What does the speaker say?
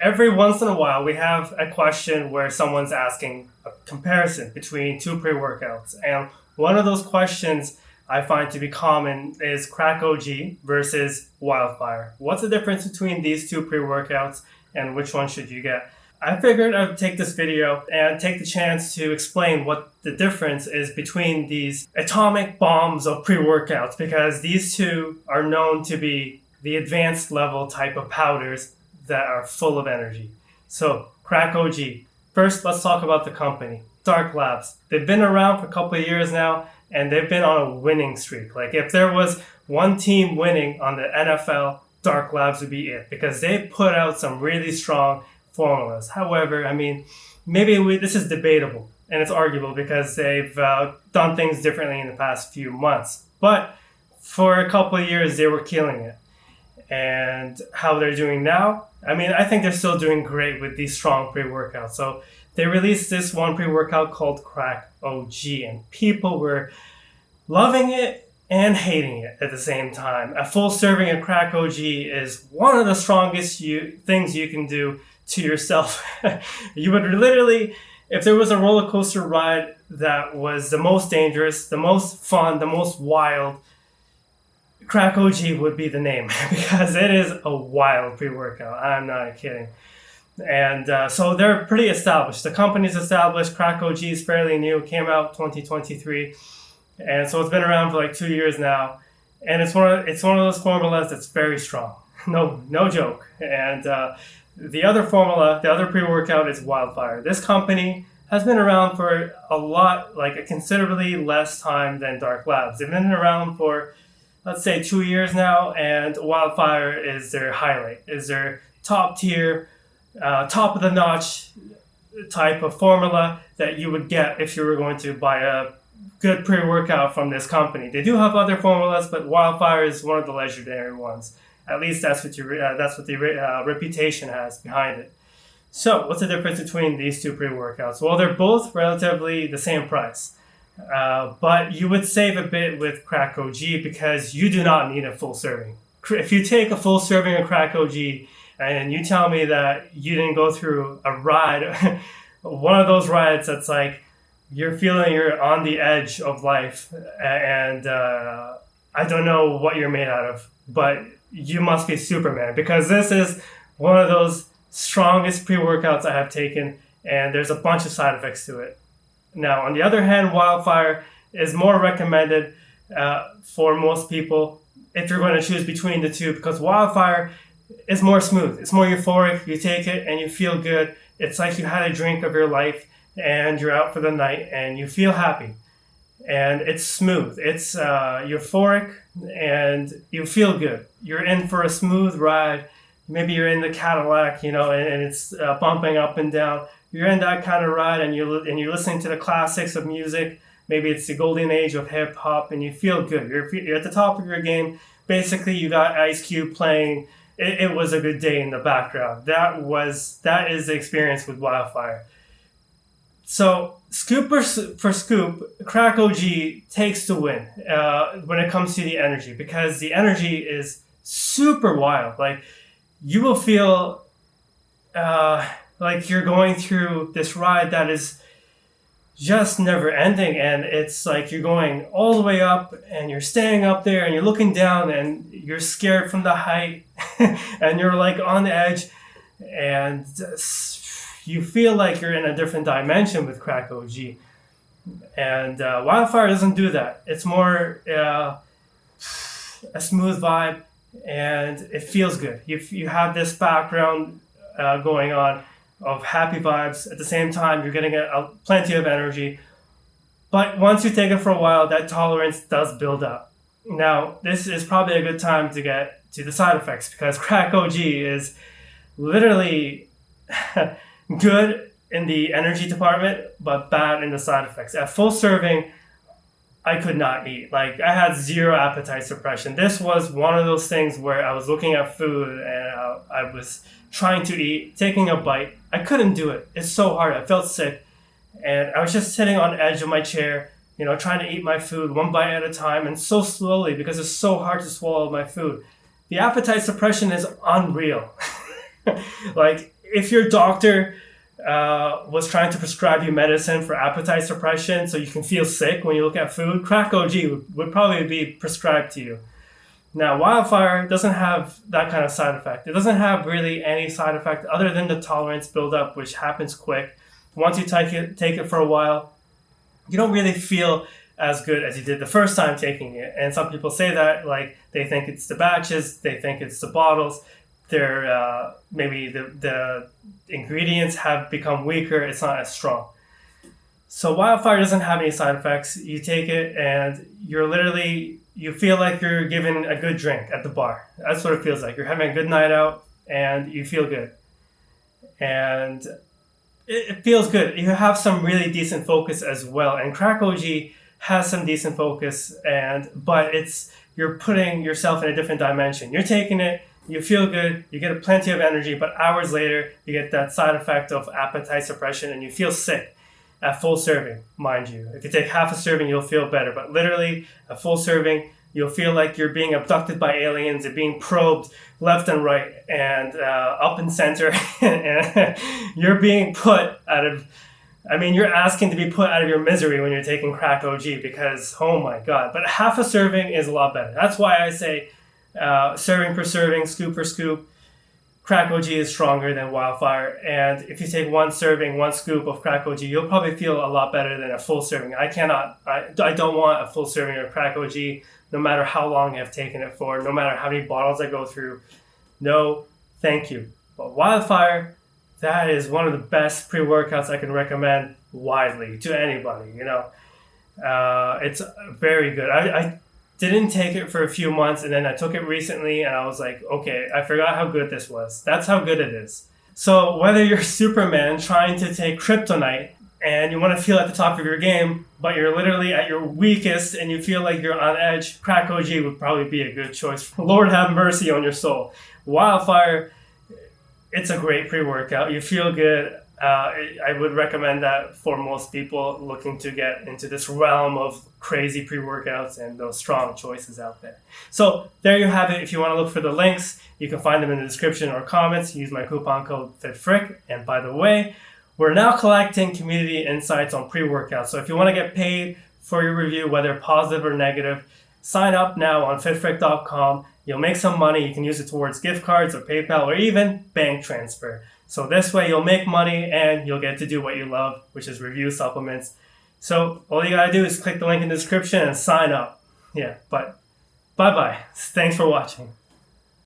every once in a while we have a question where someone's asking a comparison between two pre-workouts. And one of those questions I find to be common is Crack OG versus Wildfire. What's the difference between these two pre-workouts and which one should you get? I figured I'd take this video and take the chance to explain what the difference is between these atomic bombs of pre-workouts, because these two are known to be the advanced level type of powders that are full of energy. So, Crack OG. First, let's talk about the company, Dark Labs. They've been around for a couple of years now, and they've been on a winning streak. Like, if there was one team winning on the NFL, Dark Labs would be it, because they put out some really strong formulas. However, I mean, maybe this is debatable, and it's arguable because they've done things differently in the past few months. But for a couple of years, they were killing it. And how they're doing now, I mean, I think they're still doing great with these strong pre-workouts. So they released this one pre-workout called Crack OG, and people were loving it and hating it at the same time. A full serving of Crack OG is one of the strongest things you can do to yourself. You would literally, if there was a roller coaster ride that was the most dangerous, the most fun, the most wild, Crack OG would be the name, because it is a wild pre-workout. I'm not kidding. And so they're pretty established. The company's established. Crack OG is fairly new. Came out 2023. And so it's been around for like 2 years now. And it's one of those formulas that's very strong. No joke. And the other formula, the other pre-workout is Wildfire. This company has been around for a considerably less time than Dark Labs. They've been around for, let's say, 2 years now, and Wildfire is their highlight, is their top tier, top of the notch type of formula that you would get if you were going to buy a good pre-workout from this company. They do have other formulas, but Wildfire is one of the legendary ones. At least that's what the reputation has behind it. So what's the difference between these two pre-workouts? Well, they're both relatively the same price. But you would save a bit with Crack OG because you do not need a full serving. If you take a full serving of Crack OG and you tell me that you didn't go through a ride, one of those rides that's like you're feeling you're on the edge of life, and I don't know what you're made out of, but you must be Superman, because this is one of those strongest pre-workouts I have taken, and there's a bunch of side effects to it. Now, on the other hand, Wildfire is more recommended for most people if you're going to choose between the two, because Wildfire is more smooth. It's more euphoric. You take it and you feel good. It's like you had a drink of your life and you're out for the night and you feel happy. And it's smooth. It's euphoric and you feel good. You're in for a smooth ride. Maybe you're in the Cadillac, and it's bumping up and down. You're in that kind of ride, and you're listening to the classics of music. Maybe it's the golden age of hip hop, and you feel good. You're at the top of your game. Basically, you got Ice Cube playing. It was a good day in the background. That is the experience with Wildfire. So scoop for scoop, Crack OG takes the win when it comes to the energy, because the energy is super wild. Like, you will feel like you're going through this ride that is just never ending, and it's like you're going all the way up and you're staying up there and you're looking down and you're scared from the height and you're like on edge, and you feel like you're in a different dimension with Crack OG. And Wildfire doesn't do that. It's more a smooth vibe, and it feels good. You have this background going on of happy vibes. At the same time, you're getting plenty of energy. But once you take it for a while, that tolerance does build up. Now, this is probably a good time to get to the side effects, because Crack OG is literally good in the energy department, but bad in the side effects. At full serving, I could not eat. Like, I had zero appetite suppression. This was one of those things where I was looking at food and I was trying to eat, taking a bite. I couldn't do it. It's so hard. I felt sick. And I was just sitting on the edge of my chair, trying to eat my food one bite at a time, and so slowly, because it's so hard to swallow my food. The appetite suppression is unreal. Like, if your doctor was trying to prescribe you medicine for appetite suppression so you can feel sick when you look at food, Crack OG would probably be prescribed to you. Now, Wildfire doesn't have that kind of side effect. It doesn't have really any side effect other than the tolerance buildup, which happens quick. Once you take it for a while, you don't really feel as good as you did the first time taking it. And some people say that, like, they think it's the batches, they think it's the bottles. They're maybe the ingredients have become weaker. It's not as strong. So Wildfire doesn't have any side effects. You take it and you feel like you're given a good drink at the bar. That's what it feels like. You're having a good night out and you feel good. And it feels good. You have some really decent focus as well. And Crack OG has some decent focus, but you're putting yourself in a different dimension. You're taking it, you feel good, you get plenty of energy, but hours later, you get that side effect of appetite suppression and you feel sick. At full serving, mind you. If you take half a serving, you'll feel better. But literally, at full serving, you'll feel like you're being abducted by aliens. You're being probed left and right and up and center. And you're being put you're asking to be put out of your misery when you're taking Crack OG because, oh my God. But half a serving is a lot better. That's why I say serving per serving, scoop per scoop. Crack OG is stronger than Wildfire, and if you take one scoop of Crack OG, you'll probably feel a lot better than a full serving. I don't want a full serving of Crack OG, no matter how long I've taken it for, no matter how many bottles I go through. No, thank you. But Wildfire, that is one of the best pre-workouts I can recommend widely to anybody. It's very good. I didn't take it for a few months, and then I took it recently, and I was like, okay, I forgot how good this was. That's how good it is. So whether you're Superman trying to take kryptonite and you want to feel at the top of your game, but you're literally at your weakest and you feel like you're on edge, Crack OG would probably be a good choice. Lord have mercy on your soul. Wildfire, it's a great pre-workout. You feel good. I would recommend that for most people looking to get into this realm of crazy pre-workouts and those strong choices out there. So there you have it. If you want to look for the links, you can find them in the description or comments. Use my coupon code FITFRIC. And by the way, we're now collecting community insights on pre-workouts. So if you want to get paid for your review, whether positive or negative, sign up now on fitfric.com. You'll make some money. You can use it towards gift cards or PayPal or even bank transfer. So this way you'll make money and you'll get to do what you love, which is review supplements. So all you gotta do is click the link in the description and sign up. Yeah, but bye-bye. Thanks for watching.